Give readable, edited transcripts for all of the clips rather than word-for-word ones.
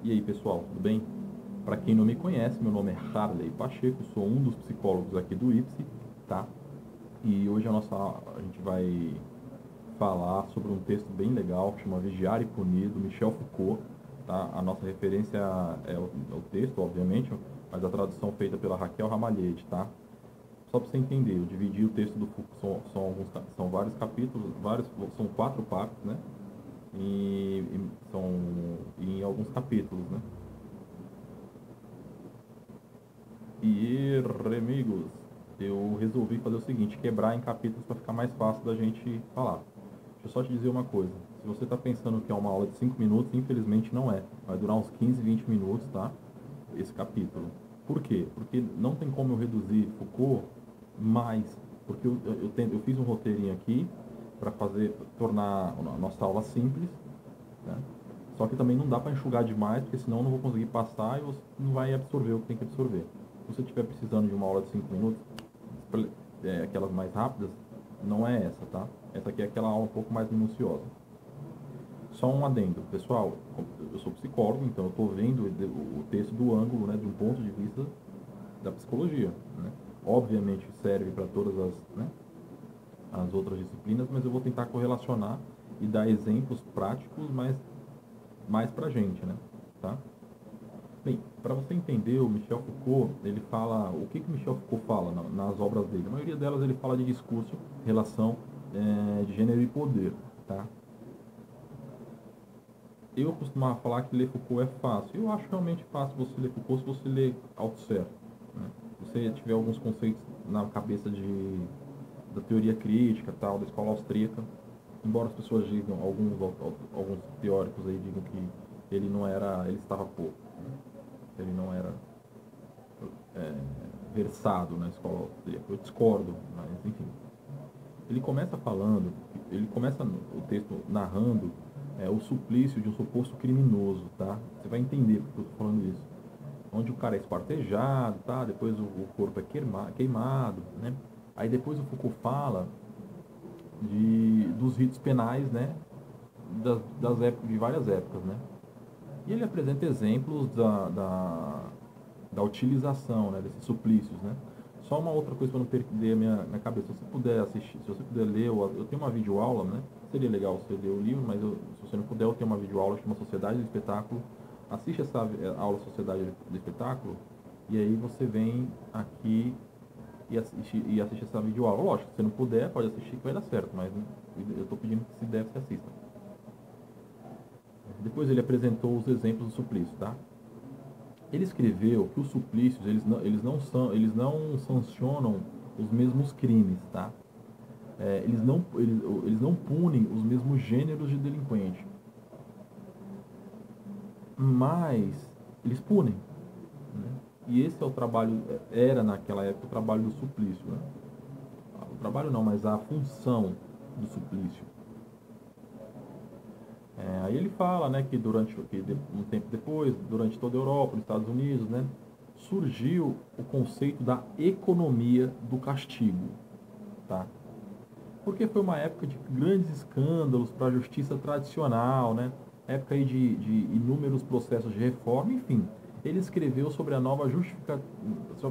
E aí, pessoal, tudo bem? Para quem não me conhece, meu nome é Harley Pacheco, sou um dos psicólogos aqui do IPSI, tá? E hoje a gente vai falar sobre um texto bem legal que chama Vigiar e Punir, do Michel Foucault, tá? A nossa referência é o texto, obviamente, mas a tradução feita pela Raquel Ramalhete, tá? Só para você entender, eu dividi o texto do Foucault, são vários capítulos, são 4 partes, né? E são em alguns capítulos, né? E, amigos, eu resolvi fazer o seguinte, quebrar em capítulos para ficar mais fácil da gente falar. Deixa eu só te dizer uma coisa. Se você está pensando que é uma aula de 5 minutos, infelizmente não é. Vai durar uns 15, 20 minutos, tá? Esse capítulo. Por quê? Porque não tem como eu reduzir Foucault mais. Porque eu fiz um roteirinho aqui para tornar a nossa aula simples, né? Só que também não dá para enxugar demais, porque senão eu não vou conseguir passar e você não vai absorver o que tem que absorver. Se você estiver precisando de uma aula de 5 minutos, aquelas mais rápidas, não é essa, tá? Essa aqui é aquela aula um pouco mais minuciosa. Só um adendo, pessoal, eu sou psicólogo, então eu estou vendo o texto do ângulo, né, de um ponto de vista da psicologia, né? Obviamente serve para todas as outras disciplinas, mas eu vou tentar correlacionar e dar exemplos práticos, mas mais pra gente, né? Tá? Bem, para você entender, o Michel Foucault, ele fala, o que o Michel Foucault fala nas obras dele? A maioria delas ele fala de discurso, relação de gênero e poder, tá? Eu costumava falar que ler Foucault é fácil. Eu acho realmente fácil você ler Foucault se você ler Althusser, né? Se você tiver alguns conceitos na cabeça da teoria crítica, tal, da escola austríaca, embora as pessoas digam, alguns teóricos aí digam que ele não era, ele estava pouco, né? Ele não era versado na escola austríaca. Eu discordo, mas enfim. Ele começa o texto narrando o suplício de um suposto criminoso, tá? Você vai entender porque eu estou falando isso. Onde o cara é esquartejado, tá? Depois o corpo é queimado, né? Aí depois o Foucault fala dos ritos penais, né? Das épocas, de várias épocas, né? E ele apresenta exemplos da utilização, né, desses suplícios, né? Só uma outra coisa para não perder a minha cabeça. Se você puder assistir, se você puder ler, eu tenho uma videoaula, né? Seria legal você ler o livro, mas se você não puder, eu tenho uma videoaula que chama Sociedade do Espetáculo. Assiste essa aula Sociedade do Espetáculo e aí você vem aqui e assiste essa videoaula. Lógico, se você não puder, pode assistir que vai dar certo, mas eu estou pedindo que se der, você assista. Depois ele apresentou os exemplos do suplício, tá? Ele escreveu que os suplícios, eles não sancionam os mesmos crimes, tá? Eles não punem os mesmos gêneros de delinquente, mas eles punem, né? E esse é o trabalho, era naquela época o trabalho do suplício, né? O trabalho não, mas a função do suplício. Aí ele fala, né, que um tempo depois, durante toda a Europa, nos Estados Unidos, né, surgiu o conceito da economia do castigo, tá? Porque foi uma época de grandes escândalos para a justiça tradicional, né? Época aí de inúmeros processos de reforma, enfim. Ele escreveu sobre a nova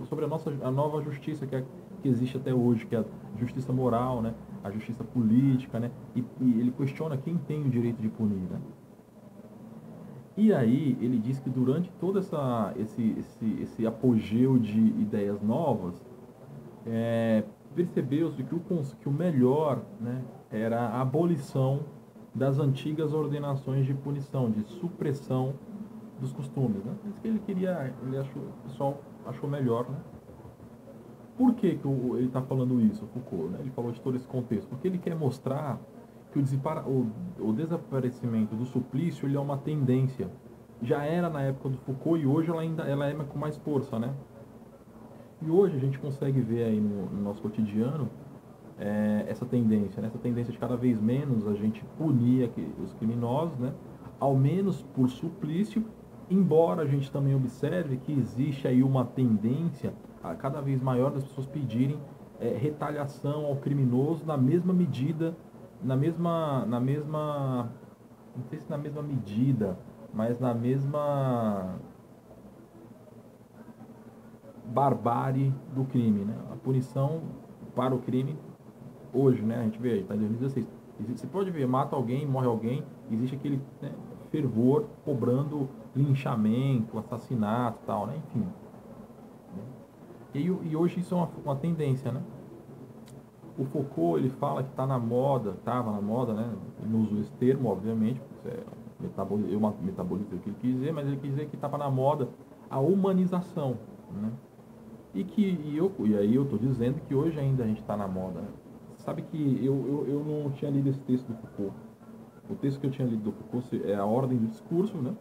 sobre a nova justiça que existe até hoje, que é a justiça moral, né? A justiça política, né? E ele questiona quem tem o direito de punir, né? E aí ele diz que durante todo esse apogeu de ideias novas, percebeu-se que o melhor, né, era a abolição das antigas ordenações de punição, de supressão dos costumes, né? Isso que o pessoal achou melhor, né? Por que ele está falando isso, Foucault, né? Ele falou de todo esse contexto, porque ele quer mostrar que o desaparecimento do suplício ele é uma tendência. Já era na época do Foucault e hoje ela é com mais força, né? E hoje a gente consegue ver aí no nosso cotidiano essa tendência, né? Essa tendência de cada vez menos a gente punir os criminosos, né? Ao menos por suplício, embora a gente também observe que existe aí uma tendência a cada vez maior das pessoas pedirem retaliação ao criminoso na mesma medida, não sei se na mesma medida, mas na mesma barbárie do crime, né? A punição para o crime hoje, né? A gente vê aí, tá em 2016. Você pode ver, mata alguém, morre alguém, existe aquele, né, fervor cobrando linchamento, assassinato e tal, né? Enfim. E hoje isso é uma tendência, né? O Foucault, ele fala que está na moda, estava na moda, né? Ele não usa esse termo, obviamente, porque isso eu metabolizo o que ele quis dizer, mas ele quis dizer que estava na moda a humanização, né? E aí eu estou dizendo que hoje ainda a gente está na moda, né? Sabe que eu não tinha lido esse texto do Foucault. O texto que eu tinha lido do Foucault é A Ordem do Discurso, né?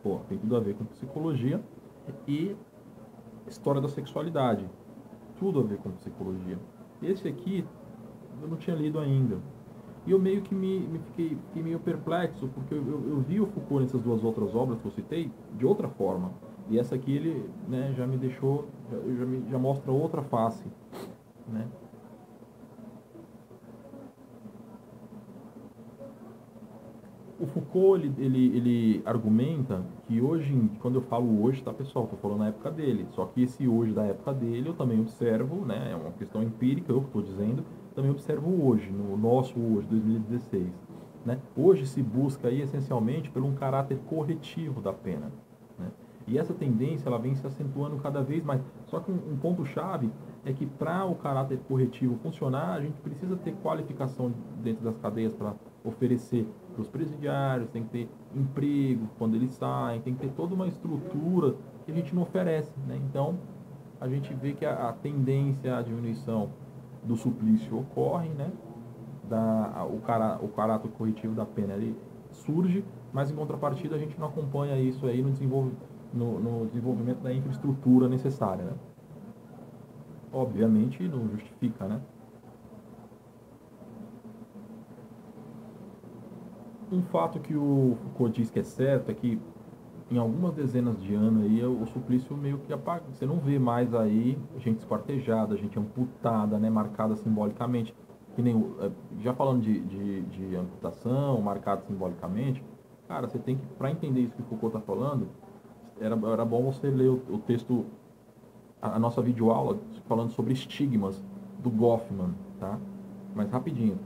Pô, tem tudo a ver com psicologia e história da sexualidade. Tudo a ver com psicologia. Esse aqui eu não tinha lido ainda. E eu meio que fiquei meio perplexo, porque eu vi o Foucault nessas duas outras obras que eu citei de outra forma. E essa aqui ele, né, já me deixou, já mostra outra face, né? O Foucault, ele argumenta que hoje, quando eu falo hoje, tá, pessoal, tô falando na época dele. Só que esse hoje da época dele eu também observo, né, é uma questão empírica, eu que estou dizendo, também observo hoje, no nosso hoje, 2016. Né? Hoje se busca aí essencialmente por um caráter corretivo da pena. Né? E essa tendência ela vem se acentuando cada vez mais. Só que um ponto-chave é que para o caráter corretivo funcionar, a gente precisa ter qualificação dentro das cadeias para oferecer para os presidiários, tem que ter emprego quando eles saem, tem que ter toda uma estrutura que a gente não oferece. Né? Então, a gente vê que a tendência à diminuição do suplício ocorre, né? O caráter corretivo da pena ele surge, mas em contrapartida a gente não acompanha isso aí no desenvolvimento da infraestrutura necessária. Né? Obviamente não justifica, né? Um fato que o Foucault diz que é certo é que em algumas dezenas de anos aí o suplício meio que apaga. Você não vê mais aí gente esquartejada, gente amputada, né, marcada simbolicamente. Que nem, já falando de amputação, marcada simbolicamente, cara, você tem que, para entender isso que o Foucault está falando, era bom você ler o texto, a nossa videoaula falando sobre estigmas do Goffman, tá? Mas rapidinho.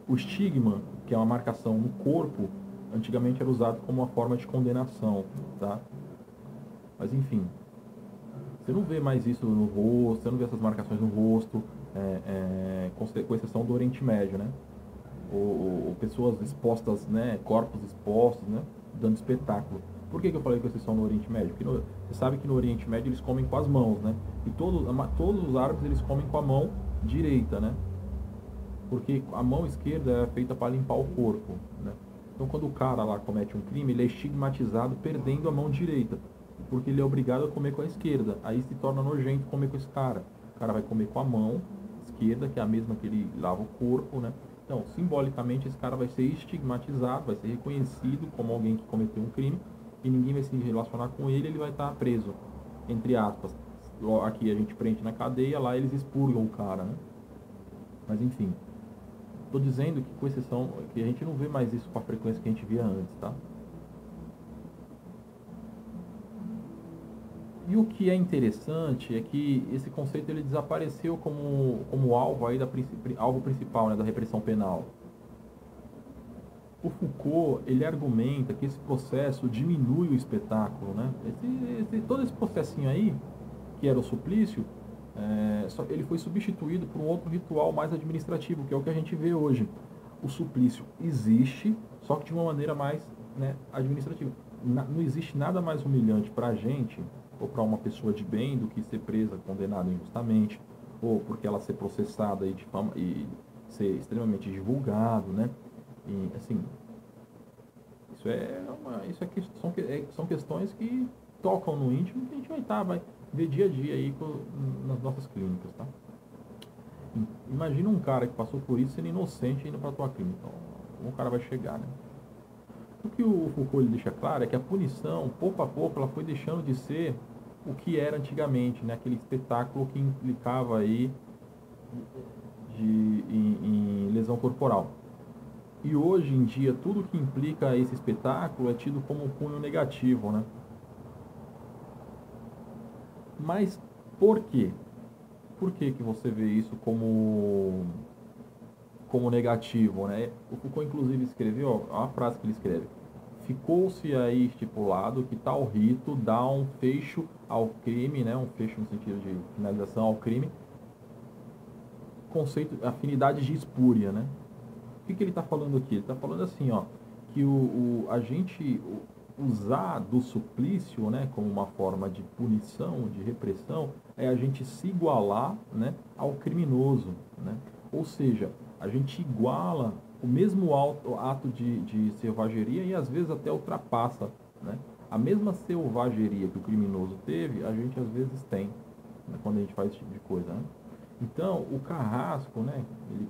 O estigma, que é uma marcação no corpo, antigamente era usado como uma forma de condenação, tá? Mas enfim, você não vê mais isso no rosto, você não vê essas marcações no rosto, com exceção do Oriente Médio, né? Ou pessoas expostas, né? Corpos expostos, né? Dando espetáculo. Por que eu falei com exceção no Oriente Médio? Porque você sabe que no Oriente Médio eles comem com as mãos, né? E todos os árabes eles comem com a mão direita, né? Porque a mão esquerda é feita para limpar o corpo, né? Então, quando o cara lá comete um crime, ele é estigmatizado perdendo a mão direita, porque ele é obrigado a comer com a esquerda. Aí se torna nojento comer com esse cara. O cara vai comer com a mão esquerda, que é a mesma que ele lava o corpo, né? Então, simbolicamente, esse cara vai ser estigmatizado, vai ser reconhecido como alguém que cometeu um crime e ninguém vai se relacionar com ele, ele vai estar preso, entre aspas. Aqui a gente prende na cadeia, lá eles expurgam o cara, né? Mas enfim. Estou dizendo que, com exceção, que a gente não vê mais isso com a frequência que a gente via antes, tá? E o que é interessante é que esse conceito ele desapareceu como alvo aí alvo principal, né, da repressão penal. O Foucault ele argumenta que esse processo diminui o espetáculo, né? Todo esse processinho aí, que era o suplício, ele foi substituído por um outro ritual mais administrativo, que é o que a gente vê hoje. O suplício existe, só que de uma maneira mais, né, administrativa. Não existe nada mais humilhante para a gente, ou para uma pessoa de bem, do que ser presa, condenada injustamente, ou porque ela ser processada e ser extremamente divulgado, né? E, assim, são questões que tocam no íntimo que a gente vai ver dia a dia aí nas nossas clínicas, tá? Imagina um cara que passou por isso sendo inocente indo para a tua clínica. Então, o cara vai chegar, né? O que o Foucault ele deixa claro é que a punição, pouco a pouco, ela foi deixando de ser o que era antigamente, né? Aquele espetáculo que implicava aí em lesão corporal. E hoje em dia, tudo que implica esse espetáculo é tido como um cunho negativo, né? Mas por quê? Por que que você vê isso como negativo, né? O Foucault, inclusive, escreveu, ó, a frase que ele escreve: ficou-se aí estipulado que tal rito dá um fecho ao crime, né? Um fecho no sentido de finalização ao crime, conceito, afinidade de espúria, né? O que ele está falando aqui? Ele está falando assim, ó, que a gente usar do suplício, né, como uma forma de punição, de repressão, é a gente se igualar, né, ao criminoso, né? Ou seja, a gente iguala o mesmo ato de selvageria e às vezes até ultrapassa, né? A mesma selvageria que o criminoso teve, a gente às vezes tem, né, quando a gente faz esse tipo de coisa, né? Então, o carrasco, né, ele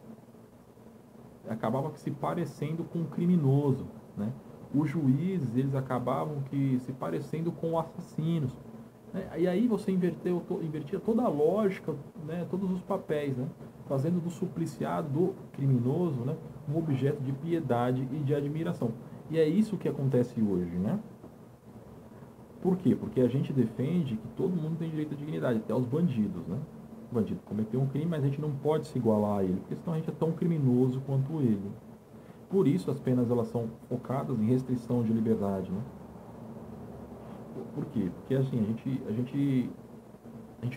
acabava se parecendo com um criminoso, né? Os juízes, eles acabavam que se parecendo com assassinos, né? E aí você invertia toda a lógica, né? Todos os papéis, né? Fazendo do supliciado, do criminoso, né? Um objeto de piedade e de admiração. E é isso que acontece hoje, né? Por quê? Porque a gente defende que todo mundo tem direito à dignidade, até os bandidos, né? O bandido cometeu um crime, mas a gente não pode se igualar a ele, porque senão a gente é tão criminoso quanto ele. Por isso as penas elas são focadas em restrição de liberdade, né? Por quê? Porque assim, a gente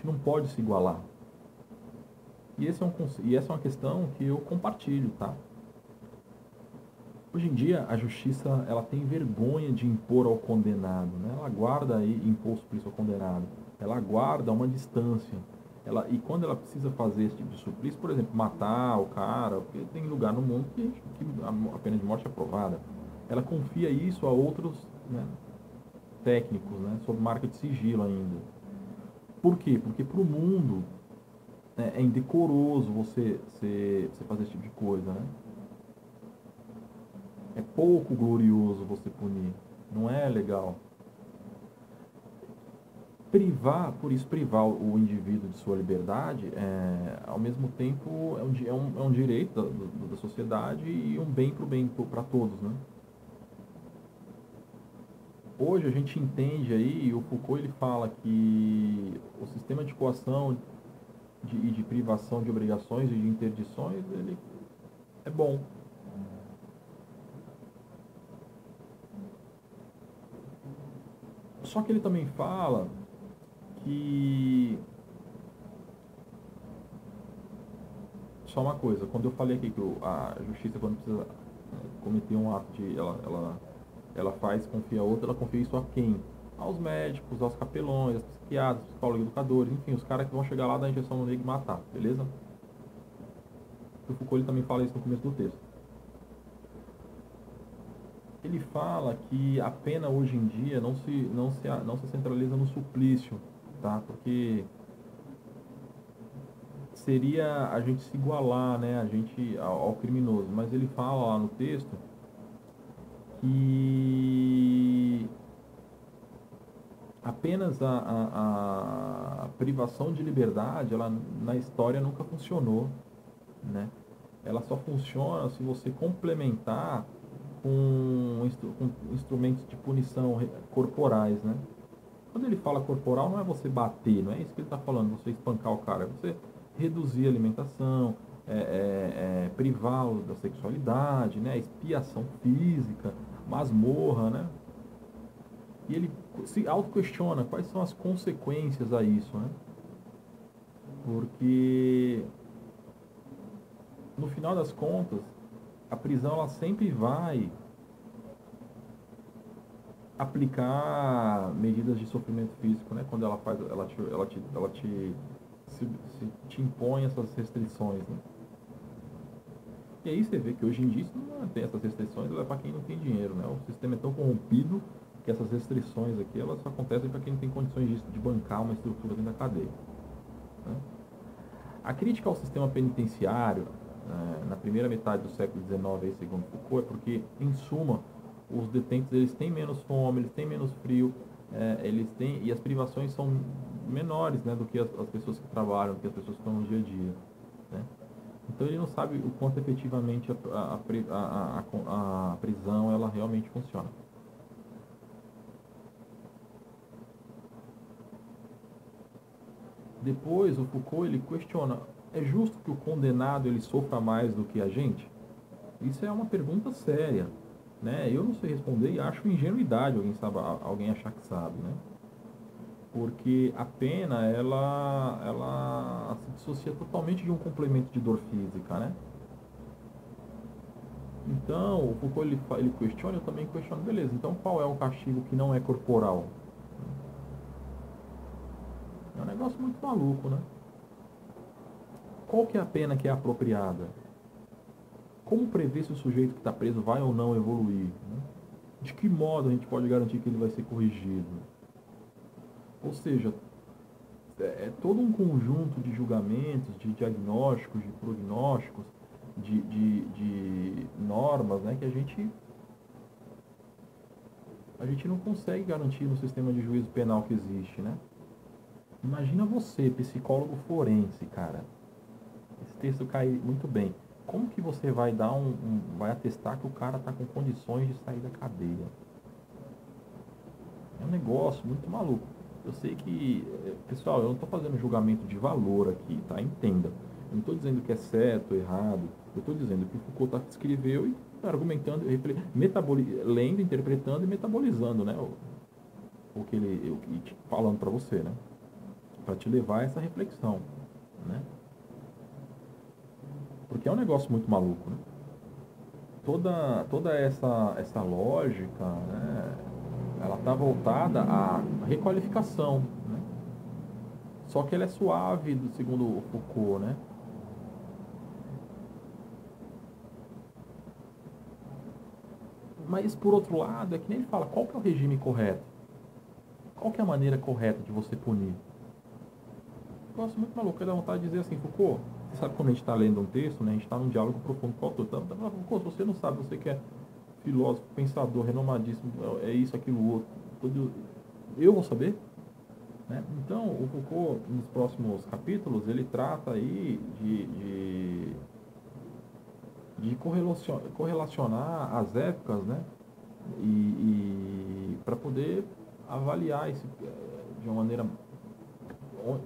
não pode se igualar. E essa é uma questão que eu compartilho, tá? Hoje em dia, a justiça ela tem vergonha de impor ao condenado, né? Ela guarda aí impor suplício ao condenado. Ela guarda uma distância. E quando ela precisa fazer esse tipo de suplício, por exemplo, matar o cara, porque tem lugar no mundo que a pena de morte é aprovada, ela confia isso a outros, né, técnicos, né, sob marca de sigilo ainda. Por quê? Porque para o mundo, né, é indecoroso você fazer esse tipo de coisa, né? É pouco glorioso você punir. Não é legal. Por isso privar o indivíduo de sua liberdade, ao mesmo tempo, é um direito da sociedade e um bem para todos, né? Hoje a gente entende aí, o Foucault ele fala que o sistema de coação e de privação de obrigações e de interdições, ele é bom. Só que ele também fala que... Só uma coisa, quando eu falei aqui que a justiça, quando precisa cometer um ato de... Ela faz, confia a outra, ela confia isso a quem? Aos médicos, aos capelões, aos psiquiatras, psicólogos, educadores, enfim, os caras que vão chegar lá, dar injeção no negro e matar, beleza? O Foucault ele também fala isso no começo do texto. Ele fala que a pena hoje em dia não se centraliza no suplício, tá? Porque seria a gente se igualar, né, ao criminoso, mas ele fala lá no texto que apenas a privação de liberdade, ela na história nunca funcionou, né? Ela só funciona se você complementar com instrumentos de punição corporais, né? Quando ele fala corporal, não é você bater, não é isso que ele está falando, você espancar o cara, é você reduzir a alimentação, privá-lo da sexualidade, né? Expiação física, masmorra, né? E ele se auto-questiona quais são as consequências a isso, né? Porque, no final das contas, a prisão ela sempre vai aplicar medidas de sofrimento físico, né? Quando te impõe essas restrições, né? E aí você vê que hoje em dia isso não tem essas restrições, é para quem não tem dinheiro, né? O sistema é tão corrompido que essas restrições aqui, elas só acontecem para quem não tem condições de bancar uma estrutura dentro da cadeia, né? A crítica ao sistema penitenciário, na primeira metade do século XIX, aí, segundo Foucault, é porque, em suma, os detentos eles têm menos fome, eles têm menos frio, e as privações são menores, né, do que as pessoas que trabalham, do que as pessoas que estão no dia a dia, né? Então ele não sabe o quanto efetivamente a prisão ela realmente funciona. Depois o Foucault ele questiona: é justo que o condenado ele sofra mais do que a gente? Isso é uma pergunta séria, né? Eu não sei responder e acho ingenuidade alguém achar que sabe, né? Porque a pena ela se dissocia totalmente de um complemento de dor física, né? Então, o Foucault ele questiona, eu também questiono, beleza, então qual é o castigo que não é corporal? É um negócio muito maluco, né? Qual que é a pena que é apropriada? Como prever se o sujeito que está preso vai ou não evoluir? Né? De que modo a gente pode garantir que ele vai ser corrigido? Ou seja, é todo um conjunto de julgamentos, de diagnósticos, de prognósticos, de normas, né, que a gente não consegue garantir no sistema de juízo penal que existe, né? Imagina você, psicólogo forense, cara. Esse texto cai muito bem. Como que você vai vai atestar que o cara está com condições de sair da cadeia? É um negócio muito maluco. Eu sei que, pessoal, eu não estou fazendo julgamento de valor aqui, tá? Entenda. Eu não estou dizendo que é certo ou errado. Eu estou dizendo que o Foucault escreveu e argumentando, lendo, interpretando e metabolizando, né? O que falando para você, né? Para te levar a essa reflexão, né? Porque é um negócio muito maluco, né? Toda essa lógica, né? Ela está voltada à requalificação, né? Só que ela é suave, segundo o Foucault, né? Mas, por outro lado, é que nem ele fala, qual que é o regime correto? Qual que é a maneira correta de você punir? Eu gosto muito maluco, dá vontade de dizer assim, Foucault, você sabe quando a gente está lendo um texto, né? A gente está num diálogo profundo com o autor. Então, Foucault, se você não sabe, você que é filósofo, pensador, renomadíssimo, é isso, aquilo, outro, eu vou saber? Né? Então, o Foucault, nos próximos capítulos, ele trata aí de correlacionar as épocas, né? E para poder avaliar de uma maneira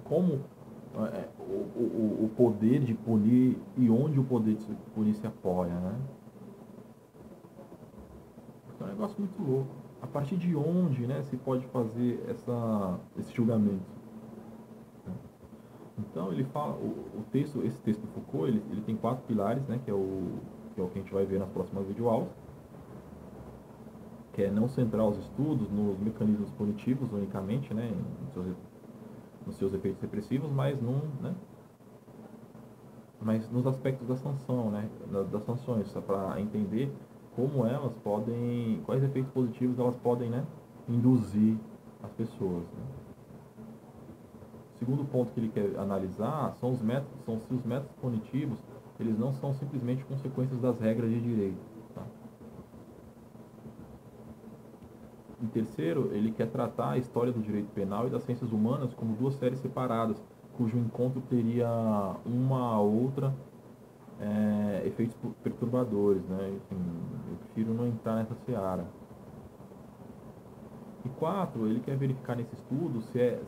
como o poder de punir e onde o poder de punir se apoia, né? É um negócio muito louco. A partir de onde, né, se pode fazer esse julgamento? Então ele fala, esse texto do Foucault, ele tem 4 pilares, né, que é o que a gente vai ver nas próximas videoaulas, que é não centrar os estudos nos mecanismos punitivos unicamente, né, nos seus efeitos repressivos, mas mas nos aspectos da sanção, né, das sanções, para entender como elas podem, quais efeitos positivos elas podem, né, induzir as pessoas, né? O segundo ponto que ele quer analisar são se os métodos punitivos eles não são simplesmente consequências das regras de direito. Tá? Em terceiro, ele quer tratar a história do direito penal e das ciências humanas como duas séries separadas, cujo encontro teria uma a outra efeitos perturbadores, né? Enfim, eu prefiro não entrar nessa seara. E 4, ele quer verificar nesse estudo se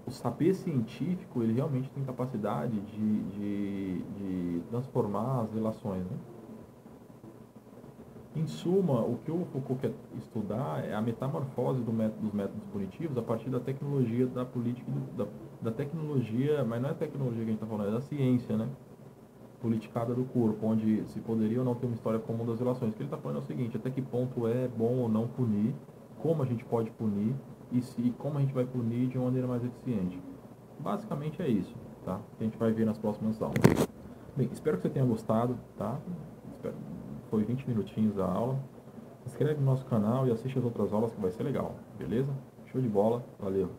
o saber científico ele realmente tem capacidade de transformar as relações, né? Em suma, o que o Foucault quer estudar é a metamorfose dos métodos punitivos a partir da tecnologia da política, da tecnologia, mas não é a tecnologia que a gente está falando, é da ciência, né? Politicada do corpo, onde se poderia ou não ter uma história comum das relações. O que ele está falando é o seguinte, até que ponto é bom ou não punir, como a gente pode punir e como a gente vai punir de uma maneira mais eficiente. Basicamente é isso, tá? Que a gente vai ver nas próximas aulas. Bem, espero que você tenha gostado, tá? Foi 20 minutinhos a aula. Se inscreve no nosso canal e assiste as outras aulas que vai ser legal, beleza? Show de bola, valeu!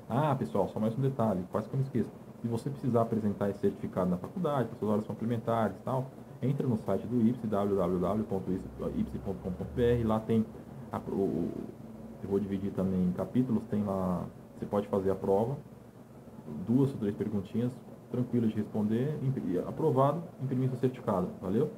Ah, pessoal, só mais um detalhe, quase que eu me esqueço. Se você precisar apresentar esse certificado na faculdade, para suas horas complementares e tal, entra no site do IPSE, www.ipse.com.br, lá tem, eu vou dividir também em capítulos, tem lá Você pode fazer a prova, 2 ou 3 perguntinhas, tranquilo de responder, aprovado, imprimir seu certificado. Valeu?